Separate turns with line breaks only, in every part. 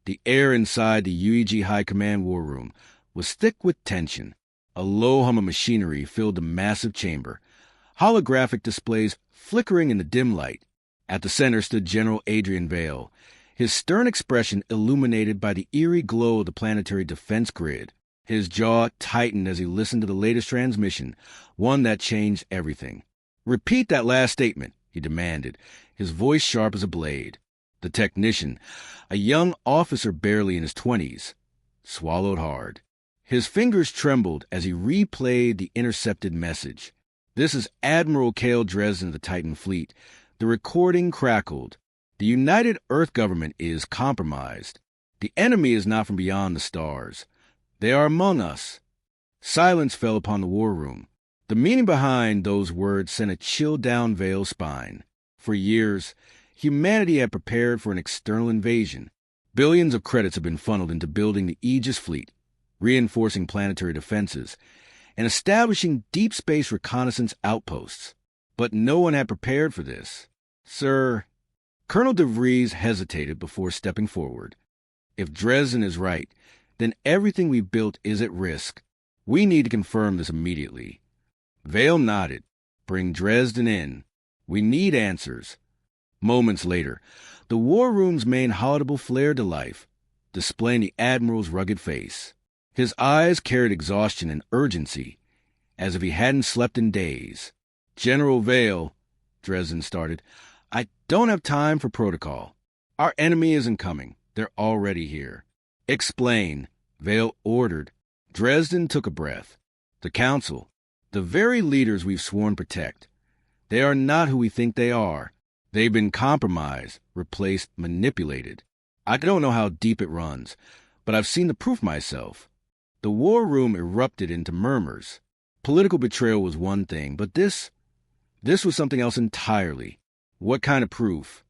The air inside the UEG High Command War Room was thick with tension. A low hum of machinery filled the massive chamber, holographic displays flickering in the dim light. At the center stood General Adrian Vale, his stern expression illuminated by the eerie glow of the planetary defense grid. His jaw tightened as he listened to the latest transmission, one that changed everything. "Repeat that last statement," he demanded, his voice sharp as a blade. The technician, a young officer barely in his 20s, swallowed hard. His fingers trembled as he replayed the intercepted message. "This is Admiral Cale Dresden of the Titan Fleet." The recording crackled. "The United Earth government is compromised. The enemy is not from beyond the stars. They are among us." Silence fell upon the war room. The meaning behind those words sent a chill down Vale's spine. For years, humanity had prepared for an external invasion. Billions of credits have been funneled into building the Aegis fleet, reinforcing planetary defenses, and establishing deep space reconnaissance outposts. But no one had prepared for this. "Sir," Colonel de Vries hesitated before stepping forward. "If Dresden is right, then everything we've built is at risk. We need to confirm this immediately." Vale nodded. "Bring Dresden in. We need answers." Moments later, the war room's main holodeck flared to life, displaying the Admiral's rugged face. His eyes carried exhaustion and urgency, as if he hadn't slept in days. "General Vale," Dresden started, "I don't have time for protocol. Our enemy isn't coming. They're already here." "Explain," Vale ordered. Dresden took a breath. "The Council, the very leaders we've sworn to protect, they are not who we think they are. They've been compromised, replaced, manipulated. I don't know how deep it runs, but I've seen the proof myself." The war room erupted into murmurs. Political betrayal was one thing, but this was something else entirely. "What kind of proof?"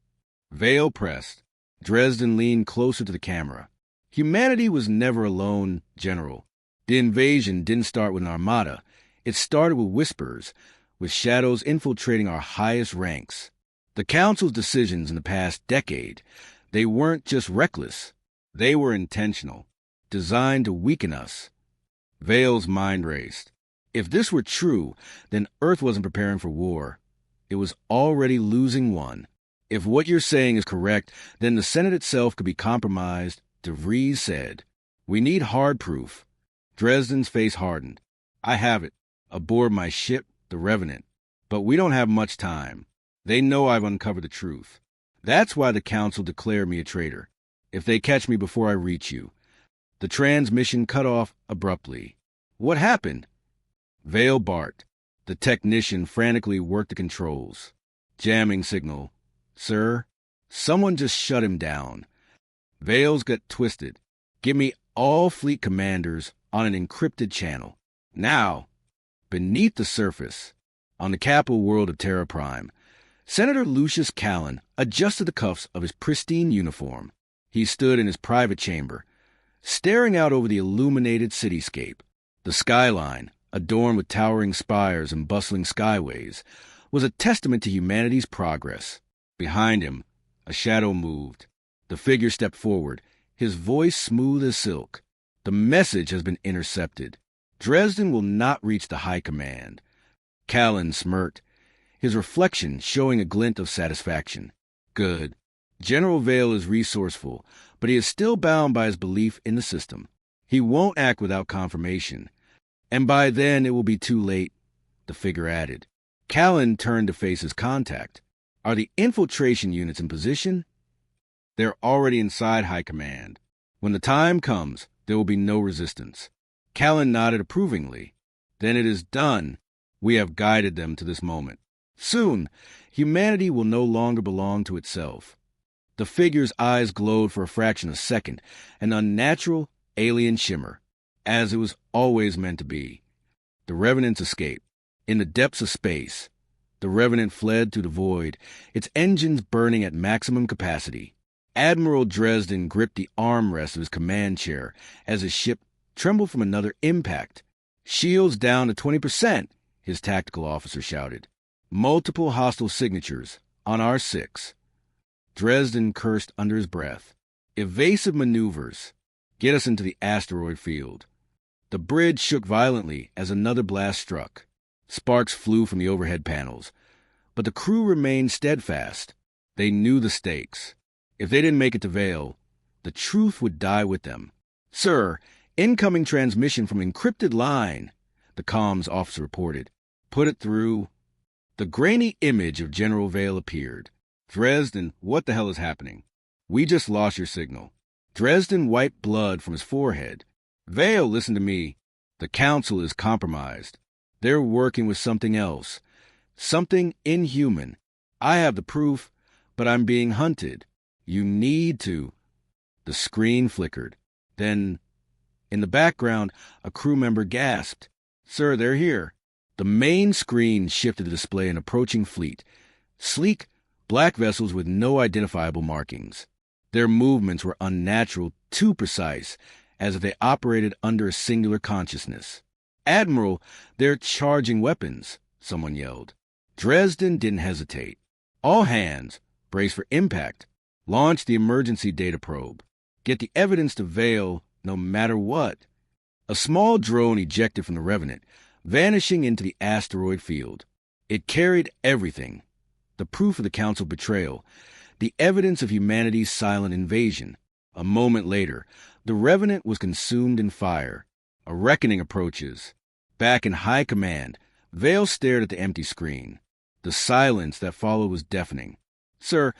Vale pressed. Dresden leaned closer to the camera. "Humanity was never alone, General. The invasion didn't start with an armada. It started with whispers, with shadows infiltrating our highest ranks. The Council's decisions in the past decade, they weren't just reckless. They were intentional, designed to weaken us." Vale's mind raced. If this were true, then Earth wasn't preparing for war. It was already losing one. "If what you're saying is correct, then the Senate itself could be compromised," de Vries said. "We need hard proof." Dresden's face hardened. "I have it, aboard my ship, the Revenant. But we don't have much time. They know I've uncovered the truth. That's why the Council declared me a traitor. If they catch me before I reach you." The transmission cut off abruptly. "What happened?" Vale barked. The technician frantically worked the controls. "Jamming signal. Sir, someone just shut him down." Vale's got twisted. "Give me all fleet commanders on an encrypted channel. Now." Beneath the surface, on the capital world of Terra Prime, Senator Lucius Callan adjusted the cuffs of his pristine uniform. He stood in his private chamber, staring out over the illuminated cityscape. The skyline, adorned with towering spires and bustling skyways, was a testament to humanity's progress. Behind him, a shadow moved. The figure stepped forward, his voice smooth as silk. "The message has been intercepted. Dresden will not reach the high command." Callan smirked, his reflection showing a glint of satisfaction. "Good. General Vale is resourceful, but he is still bound by his belief in the system. He won't act without confirmation. And by then it will be too late," the figure added. Callan turned to face his contact. "Are the infiltration units in position?" "They're already inside High Command. When the time comes, there will be no resistance." Callan nodded approvingly. "Then it is done. We have guided them to this moment. Soon, humanity will no longer belong to itself." The figure's eyes glowed for a fraction of a second, an unnatural, alien shimmer, as it was always meant to be. The Revenant's escape. In the depths of space, the Revenant fled to the void, its engines burning at maximum capacity. Admiral Dresden gripped the armrest of his command chair as his ship trembled from another impact. "Shields down to 20%, his tactical officer shouted. "Multiple hostile signatures on R6. Dresden cursed under his breath. Evasive maneuvers. Get us into the asteroid field. The bridge shook violently as another blast struck. Sparks flew from the overhead panels. But the crew remained steadfast. They knew the stakes. If they didn't make it to Vale, the truth would die with them. "Sir, incoming transmission from encrypted line," the comms officer reported. "Put it through." The grainy image of General Vale appeared. "Dresden, what the hell is happening? We just lost your signal." Dresden wiped blood from his forehead. "Vale, listen to me. The council is compromised. They're working with something else. Something inhuman. I have the proof, but I'm being hunted. You need to." The screen flickered. Then, in the background, a crew member gasped. "Sir, they're here." The main screen shifted to display an approaching fleet. Sleek, black vessels with no identifiable markings. Their movements were unnatural, too precise, as if they operated under a singular consciousness. "Admiral, they're charging weapons," someone yelled. Dresden didn't hesitate. "All hands, brace for impact. Launch the emergency data probe. Get the evidence to Vale no matter what." A small drone ejected from the Revenant, vanishing into the asteroid field. It carried everything. The proof of the Council betrayal, the evidence of humanity's silent invasion. A moment later, the Revenant was consumed in fire. A reckoning approaches. Back in high command, Vale stared at the empty screen. The silence that followed was deafening. "Sir,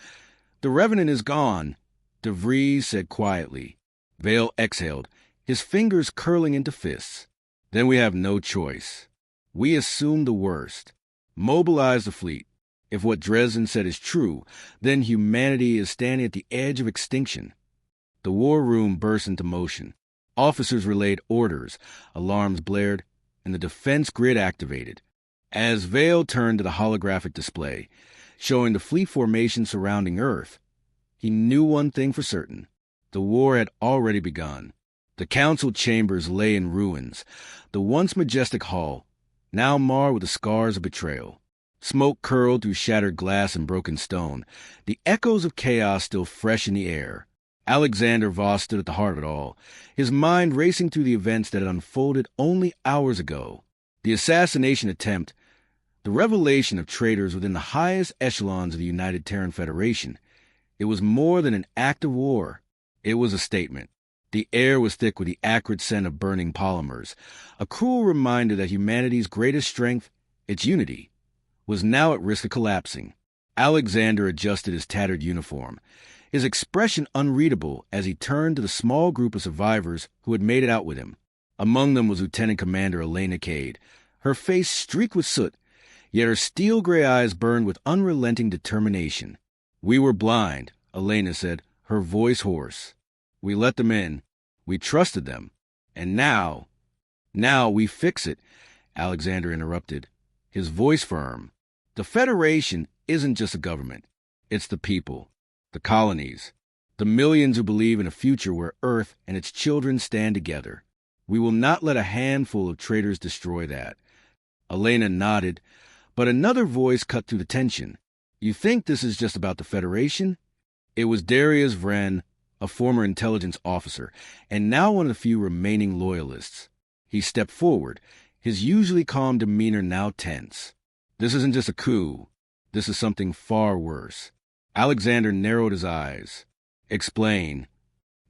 the Revenant is gone," De Vries said quietly. Vale exhaled, his fingers curling into fists. "Then we have no choice. We assume the worst. Mobilize the fleet. If what Dresden said is true, then humanity is standing at the edge of extinction." The war room burst into motion. Officers relayed orders, alarms blared, and the defense grid activated. As Vale turned to the holographic display, showing the fleet formation surrounding Earth, he knew one thing for certain. The war had already begun. The council chambers lay in ruins, the once majestic hall, now marred with the scars of betrayal. Smoke curled through shattered glass and broken stone, the echoes of chaos still fresh in the air. Alexander Voss stood at the heart of it all, his mind racing through the events that had unfolded only hours ago. The assassination attempt, the revelation of traitors within the highest echelons of the United Terran Federation. It was more than an act of war. It was a statement. The air was thick with the acrid scent of burning polymers, a cruel reminder that humanity's greatest strength, its unity, was now at risk of collapsing. Alexander adjusted his tattered uniform, his expression unreadable as he turned to the small group of survivors who had made it out with him. Among them was Lieutenant Commander Elena Cade, her face streaked with soot, yet her steel-gray eyes burned with unrelenting determination. "We were blind," Elena said, her voice hoarse. "We let them in. We trusted them. And now we fix it," Alexander interrupted, his voice firm. "The Federation isn't just a government. It's the people, the colonies, the millions who believe in a future where Earth and its children stand together. We will not let a handful of traitors destroy that." Elena nodded, but another voice cut through the tension. "You think this is just about the Federation?" It was Darius Vren, a former intelligence officer, and now one of the few remaining loyalists. He stepped forward, his usually calm demeanor now tense. "This isn't just a coup. This is something far worse." Alexander narrowed his eyes. "Explain."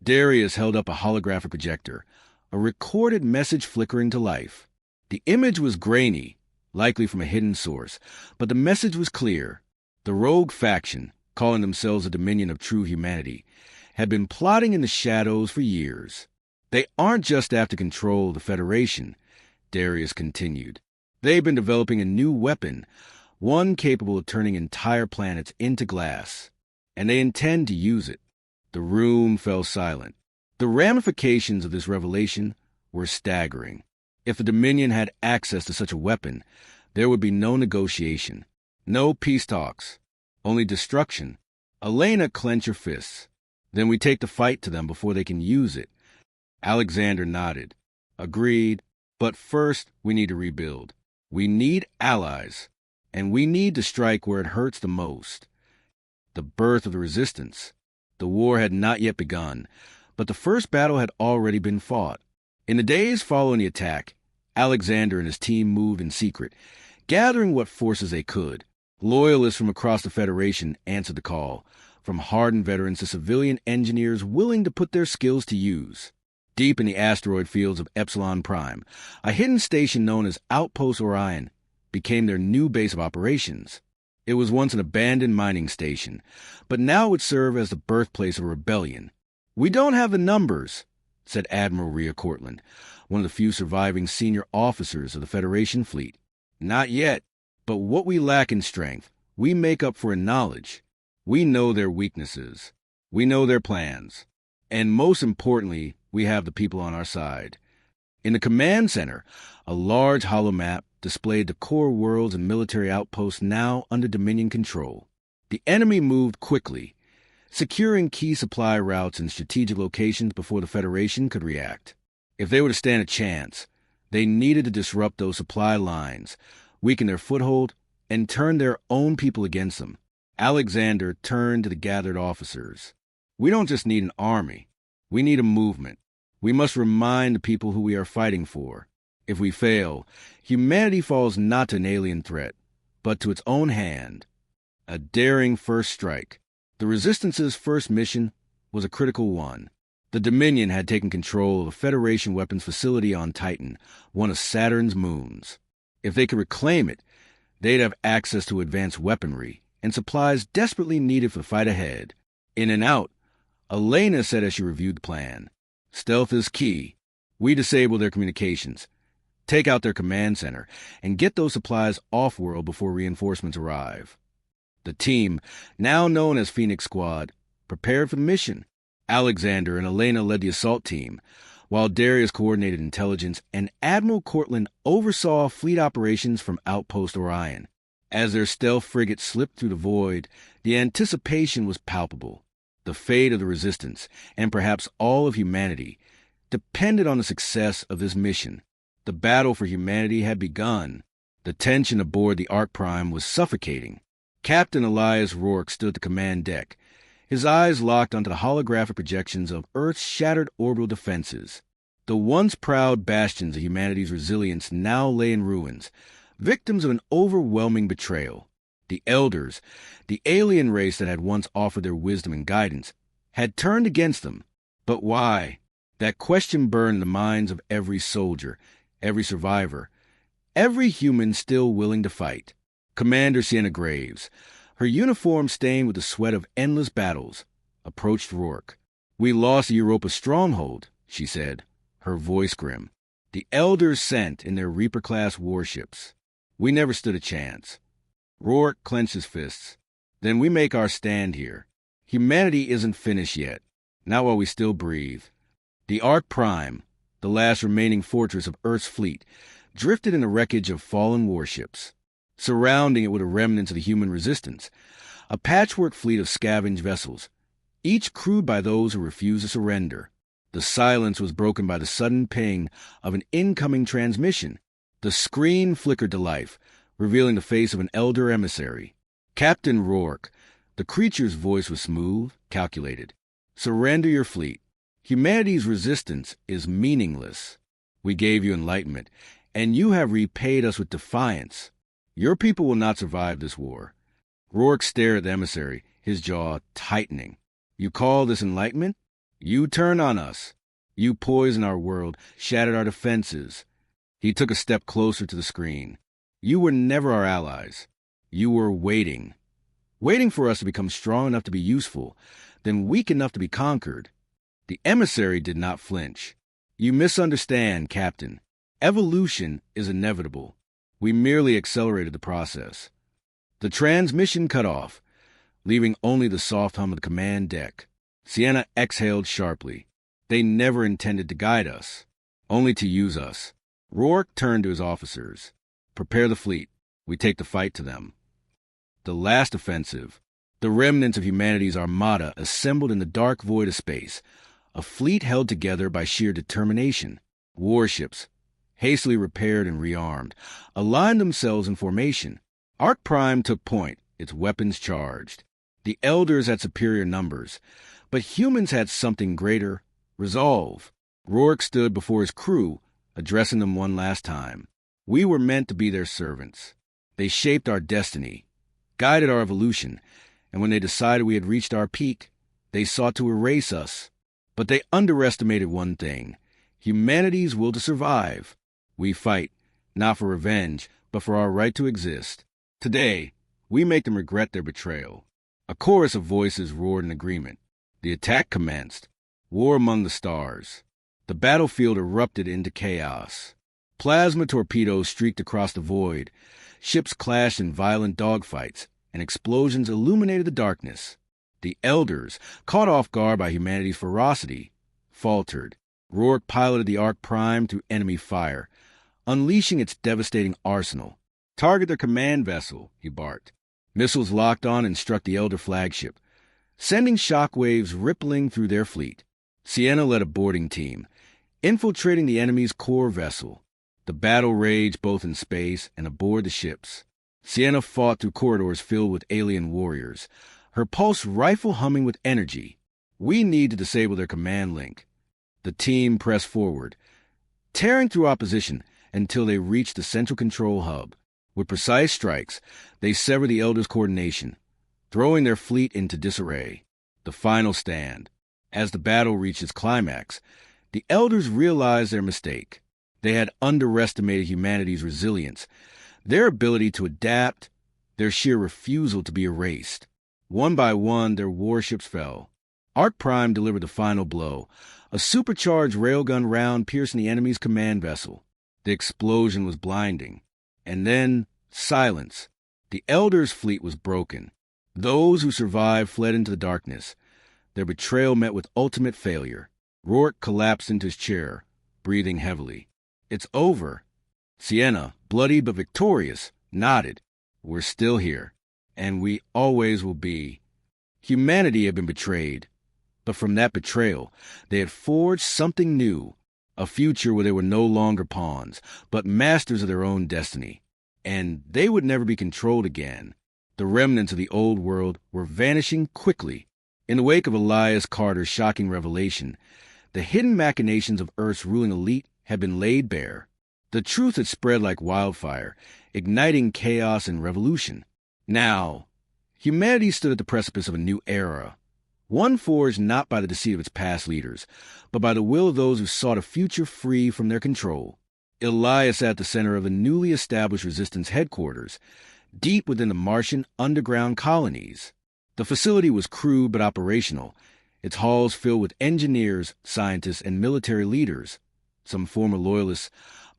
Darius held up a holographic projector, a recorded message flickering to life. The image was grainy, likely from a hidden source, but the message was clear. The rogue faction, calling themselves the Dominion of True Humanity, had been plotting in the shadows for years. "They aren't just after control of the Federation," Darius continued. "They've been developing a new weapon, one capable of turning entire planets into glass. And they intend to use it." The room fell silent. The ramifications of this revelation were staggering. If the Dominion had access to such a weapon, there would be no negotiation, no peace talks, only destruction. Elena clenched her fists. "Then we take the fight to them before they can use it." Alexander nodded. "Agreed. But first, we need to rebuild. We need allies. And we need to strike where it hurts the most. The birth of the resistance. The war had not yet begun, but the first battle had already been fought. In the days following the attack, Alexander and his team moved in secret, gathering what forces they could. Loyalists from across the Federation answered the call, from hardened veterans to civilian engineers willing to put their skills to use. Deep in the asteroid fields of Epsilon Prime, a hidden station known as Outpost Orion became their new base of operations. It was once an abandoned mining station, but now would serve as the birthplace of a rebellion. "We don't have the numbers," said Admiral Rhea Cortland, one of the few surviving senior officers of the Federation fleet. "Not yet, but what we lack in strength, we make up for in knowledge. We know their weaknesses. We know their plans. And most importantly, we have the people on our side." In the command center, a large holomap displayed the core worlds and military outposts now under Dominion control. The enemy moved quickly, securing key supply routes and strategic locations before the Federation could react. If they were to stand a chance, they needed to disrupt those supply lines, weaken their foothold, and turn their own people against them. Alexander turned to the gathered officers. "We don't just need an army. We need a movement. We must remind the people who we are fighting for. If we fail, humanity falls not to an alien threat, but to its own hand." A daring first strike. The Resistance's first mission was a critical one. The Dominion had taken control of a Federation weapons facility on Titan, one of Saturn's moons. If they could reclaim it, they'd have access to advanced weaponry and supplies desperately needed for the fight ahead. In and out, Elena said as she reviewed the plan. "Stealth is key. We disable their communications, take out their command center, and get those supplies off-world before reinforcements arrive." The team, now known as Phoenix Squad, prepared for the mission. Alexander and Elena led the assault team, while Darius coordinated intelligence and Admiral Cortland oversaw fleet operations from Outpost Orion. As their stealth frigate slipped through the void, the anticipation was palpable. The fate of the Resistance, and perhaps all of humanity, depended on the success of this mission. The battle for humanity had begun. The tension aboard the Ark Prime was suffocating. Captain Elias Rourke stood at the command deck, his eyes locked onto the holographic projections of Earth's shattered orbital defenses. The once proud bastions of humanity's resilience now lay in ruins, victims of an overwhelming betrayal. The Elders, the alien race that had once offered their wisdom and guidance, had turned against them. But why? That question burned in the minds of every soldier, every survivor, every human still willing to fight. Commander Sienna Graves, her uniform stained with the sweat of endless battles, approached Rourke. "We lost the Europa stronghold," she said, her voice grim. "The Elders sent in their Reaper-class warships. We never stood a chance." Rourke clenched his fists. "Then we make our stand here. Humanity isn't finished yet, not while we still breathe." The Ark Prime, the last remaining fortress of Earth's fleet, drifted in the wreckage of fallen warships. Surrounding it were the remnants of the human resistance, a patchwork fleet of scavenged vessels, each crewed by those who refused to surrender. The silence was broken by the sudden ping of an incoming transmission. The screen flickered to life, revealing the face of an elder emissary. "Captain Rourke." The creature's voice was smooth, calculated. "Surrender your fleet. Humanity's resistance is meaningless. We gave you enlightenment, and you have repaid us with defiance. Your people will not survive this war." Rourke stared at the emissary, his jaw tightening. "You call this enlightenment? You turn on us. You poison our world, shattered our defenses." He took a step closer to the screen. "You were never our allies. You were waiting for us to become strong enough to be useful, then weak enough to be conquered." The emissary did not flinch. "You misunderstand, Captain. Evolution is inevitable. We merely accelerated the process." The transmission cut off, leaving only the soft hum of the command deck. Sienna exhaled sharply. "They never intended to guide us, only to use us." Rourke turned to his officers. "Prepare the fleet. We take the fight to them." The last offensive. The remnants of humanity's armada assembled in the dark void of space, a fleet held together by sheer determination. Warships, hastily repaired and rearmed, aligned themselves in formation. Ark Prime took point, its weapons charged. The Elders had superior numbers, But humans had something greater: resolve. Rourke stood before his crew, addressing them one last time. We were meant to be their servants. They shaped our destiny, guided our evolution, and when they decided we had reached our peak, they sought to erase us. But they underestimated one thing: humanity's will to survive. We fight, not for revenge, but for our right to exist. Today, we make them regret their betrayal. A chorus of voices roared in agreement. The attack commenced. War among the stars. The battlefield erupted into chaos. Plasma torpedoes streaked across the void. Ships clashed in violent dogfights, and explosions illuminated the darkness. The Elders, caught off guard by humanity's ferocity, faltered. Rourke piloted the Ark Prime through enemy fire, unleashing its devastating arsenal. "Target their command vessel," he barked. Missiles locked on and struck the Elder flagship, sending shockwaves rippling through their fleet. Sienna led a boarding team, infiltrating the enemy's core vessel. The battle raged both in space and aboard the ships. Sienna fought through corridors filled with alien warriors, her pulse rifle humming with energy. "We need to disable their command link." The team pressed forward, tearing through opposition until they reached the central control hub. With precise strikes, they severed the Elders' coordination, throwing their fleet into disarray. The final stand. As the battle reached its climax, the Elders realized their mistake. They had underestimated humanity's resilience, their ability to adapt, their sheer refusal to be erased. One by one, their warships fell. Ark Prime delivered the final blow, a supercharged railgun round piercing the enemy's command vessel. The explosion was blinding. And then, silence. The Elders' fleet was broken. Those who survived fled into the darkness. Their betrayal met with ultimate failure. Rourke collapsed into his chair, breathing heavily. "It's over." Sienna, bloody but victorious, nodded. "We're still here, and we always will be." Humanity had been betrayed, but from that betrayal, they had forged something new, a future where they were no longer pawns, but masters of their own destiny. And they would never be controlled again. The remnants of the old world were vanishing quickly. In the wake of Elias Carter's shocking revelation, the hidden machinations of Earth's ruling elite had been laid bare. The truth had spread like wildfire, igniting chaos and revolution. Now, humanity stood at the precipice of a new era, one forged not by the deceit of its past leaders, but by the will of those who sought a future free from their control. Elias sat at the center of a newly established resistance headquarters, deep within the Martian underground colonies. The facility was crude but operational, its halls filled with engineers, scientists, and military leaders, some former loyalists,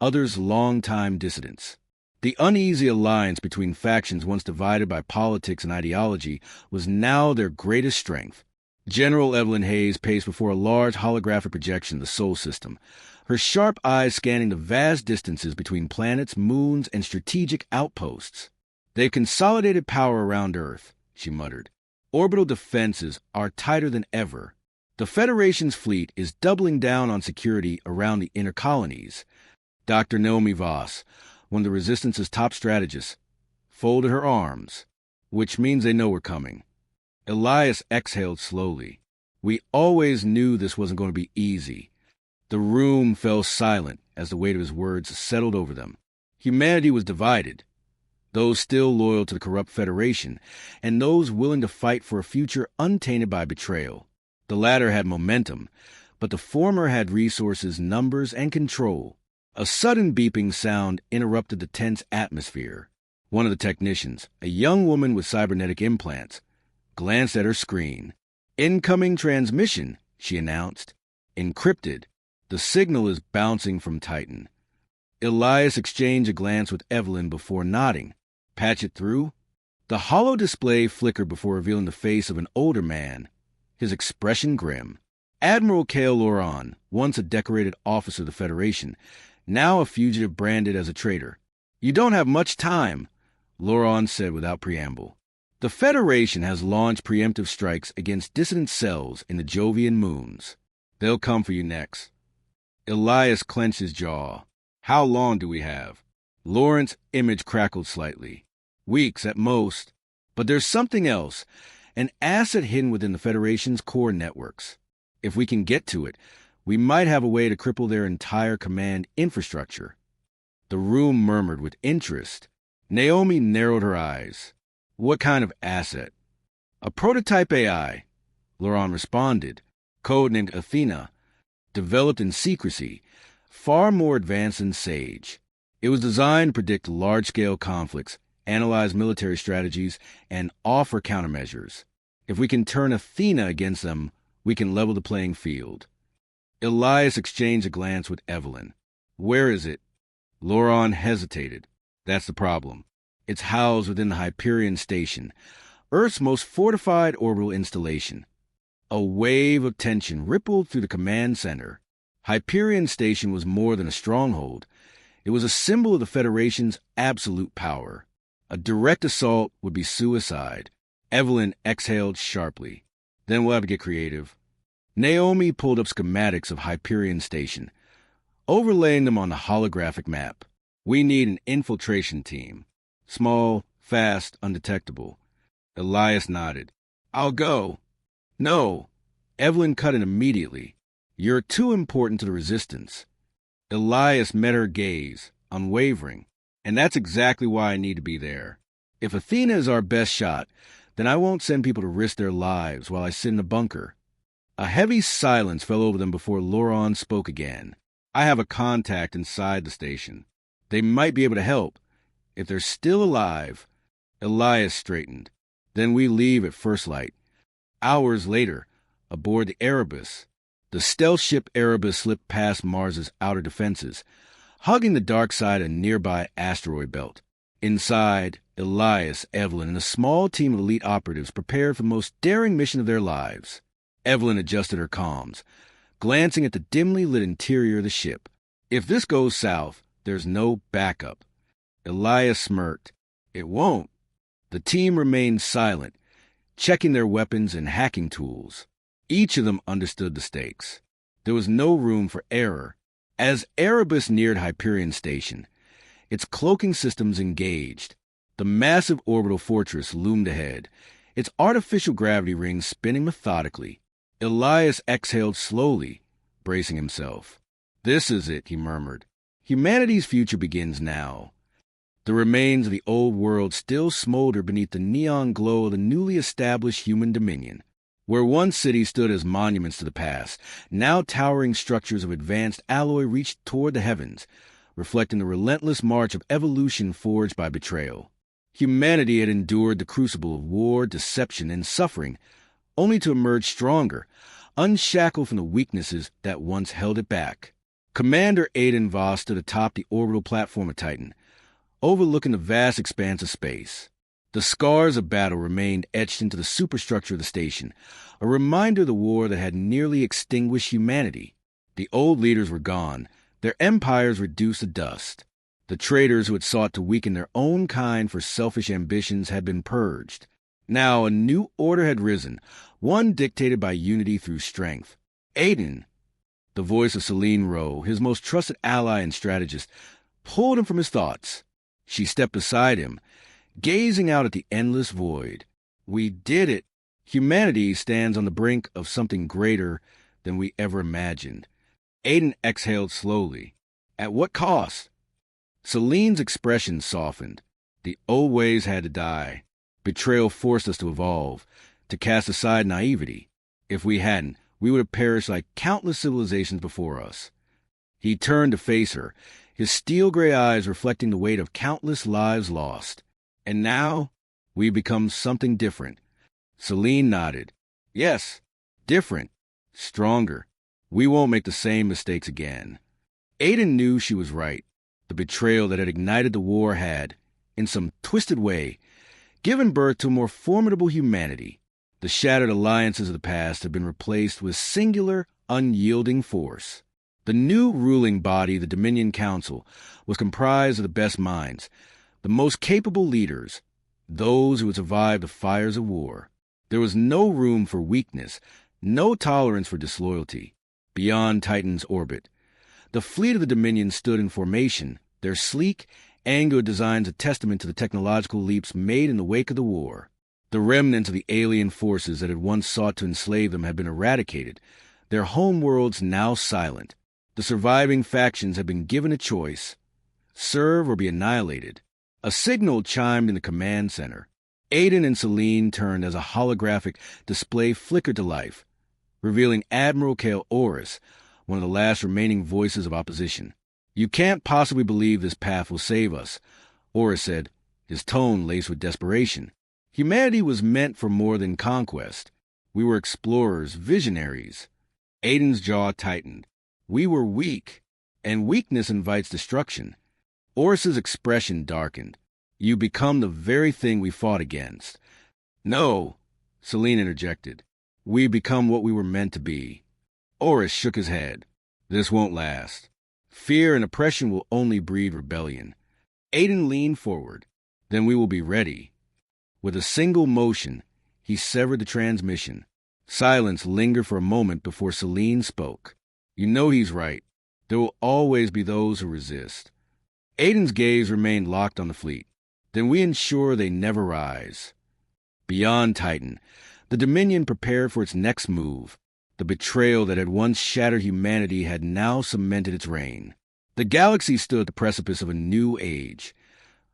others longtime dissidents. The uneasy alliance between factions once divided by politics and ideology was now their greatest strength. General Evelyn Hayes paced before a large holographic projection of the Sol system, her sharp eyes scanning the vast distances between planets, moons, and strategic outposts. "They've consolidated power around Earth," she muttered. "Orbital defenses are tighter than ever. The Federation's fleet is doubling down on security around the inner colonies." Dr. Naomi Voss, one of the Resistance's top strategists, folded her arms. "Which means they know we're coming." Elias exhaled slowly. "We always knew this wasn't going to be easy." The room fell silent as the weight of his words settled over them. Humanity was divided. Those still loyal to the corrupt Federation, and those willing to fight for a future untainted by betrayal. The latter had momentum, but the former had resources, numbers, and control. A sudden beeping sound interrupted the tense atmosphere. One of the technicians, a young woman with cybernetic implants, glanced at her screen. "Incoming transmission," she announced. "Encrypted. The signal is bouncing from Titan." Elias exchanged a glance with Evelyn before nodding. "Patch it through?" The hollow display flickered before revealing the face of an older man, his expression grim. Admiral Cale Loran, once a decorated officer of the Federation, now a fugitive branded as a traitor. "You don't have much time," Loran said without preamble. "The Federation has launched preemptive strikes against dissident cells in the Jovian moons. They'll come for you next." Elias clenched his jaw. "How long do we have?" Lawrence's image crackled slightly. "Weeks at most. But there's something else, an asset hidden within the Federation's core networks. If we can get to it, we might have a way to cripple their entire command infrastructure. The room murmured with interest. Naomi narrowed her eyes. What kind of asset? A prototype AI, Laurent responded, codenamed Athena, developed in secrecy, far more advanced than Sage. It was designed to predict large-scale conflicts, analyze military strategies, and offer countermeasures. If we can turn Athena against them, we can level the playing field. Elias exchanged a glance with Evelyn. Where is it? Laurent hesitated. That's the problem. It's housed within the Hyperion Station, Earth's most fortified orbital installation. A wave of tension rippled through the command center. Hyperion Station was more than a stronghold. It was a symbol of the Federation's absolute power. A direct assault would be suicide. Evelyn exhaled sharply. Then we'll have to get creative. Naomi pulled up schematics of Hyperion Station, overlaying them on the holographic map. We need an infiltration team. Small, fast, undetectable. Elias nodded. I'll go. No. Evelyn cut in immediately. You're too important to the Resistance. Elias met her gaze, unwavering. And that's exactly why I need to be there. If Athena is our best shot, then I won't send people to risk their lives while I sit in a bunker. A heavy silence fell over them before Laurent spoke again. I have a contact inside the station. They might be able to help. If they're still alive. Elias straightened. Then we leave at first light. Hours later, aboard the Erebus. The stealth ship Erebus slipped past Mars's outer defenses, hugging the dark side of a nearby asteroid belt. Inside, Elias, Evelyn, and a small team of elite operatives prepared for the most daring mission of their lives. Evelyn adjusted her comms, glancing at the dimly lit interior of the ship. If this goes south, there's no backup. Elias smirked. It won't. The team remained silent, checking their weapons and hacking tools. Each of them understood the stakes. There was no room for error. As Erebus neared Hyperion Station, its cloaking systems engaged. The massive orbital fortress loomed ahead, its artificial gravity rings spinning methodically. Elias exhaled slowly, bracing himself. This is it, he murmured. Humanity's future begins now. The remains of the old world still smolder beneath the neon glow of the newly established human dominion. Where one city stood as monuments to the past, now towering structures of advanced alloy reached toward the heavens, reflecting the relentless march of evolution forged by betrayal. Humanity had endured the crucible of war, deception, and suffering, only to emerge stronger, unshackled from the weaknesses that once held it back. Commander Aiden Voss stood atop the orbital platform of Titan, overlooking the vast expanse of space. The scars of battle remained etched into the superstructure of the station, a reminder of the war that had nearly extinguished humanity. The old leaders were gone, their empires reduced to dust. The traitors who had sought to weaken their own kind for selfish ambitions had been purged. Now a new order had risen, one dictated by unity through strength. Aiden, the voice of Celine Rowe, his most trusted ally and strategist, pulled him from his thoughts. She stepped beside him, gazing out at the endless void. We did it. Humanity stands on the brink of something greater than we ever imagined. Aiden exhaled slowly. At what cost? Celine's expression softened. The old ways had to die. Betrayal forced us to evolve, to cast aside naivety. If we hadn't, we would have perished like countless civilizations before us. He turned to face her, his steel-gray eyes reflecting the weight of countless lives lost. And now, we've become something different. Celine nodded. Yes, different, stronger. We won't make the same mistakes again. Aiden knew she was right. The betrayal that had ignited the war had, in some twisted way, given birth to a more formidable humanity. The shattered alliances of the past had been replaced with singular, unyielding force. The new ruling body, the Dominion Council, was comprised of the best minds, the most capable leaders, those who had survived the fires of war. There was no room for weakness, no tolerance for disloyalty. Beyond Titan's orbit, the fleet of the Dominion stood in formation, their sleek, angular designs a testament to the technological leaps made in the wake of the war. The remnants of the alien forces that had once sought to enslave them had been eradicated, their homeworlds now silent. The surviving factions had been given a choice: serve or be annihilated. A signal chimed in the command center. Aiden and Celine turned as a holographic display flickered to life, revealing Admiral Kale Oris, one of the last remaining voices of opposition. "You can't possibly believe this path will save us," Oris said, his tone laced with desperation. "Humanity was meant for more than conquest. We were explorers, visionaries." Aiden's jaw tightened. "We were weak, and weakness invites destruction." Oris's expression darkened. "You become the very thing we fought against." "No," Celine interjected. "We become what we were meant to be." Oris shook his head. "This won't last. Fear and oppression will only breed rebellion." Aiden leaned forward. "Then we will be ready." With a single motion, he severed the transmission. Silence lingered for a moment before Celine spoke. "You know he's right. There will always be those who resist." Aiden's gaze remained locked on the fleet. "Then we ensure they never rise." Beyond Titan, the Dominion prepared for its next move. The betrayal that had once shattered humanity had now cemented its reign. The galaxy stood at the precipice of a new age,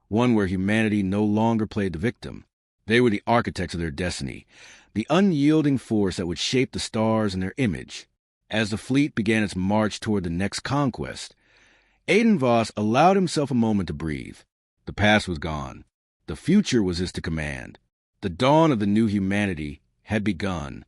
one where humanity no longer played the victim. They were the architects of their destiny, the unyielding force that would shape the stars in their image. As the fleet began its march toward the next conquest, Aiden Voss allowed himself a moment to breathe. The past was gone. The future was his to command. The dawn of the new humanity had begun.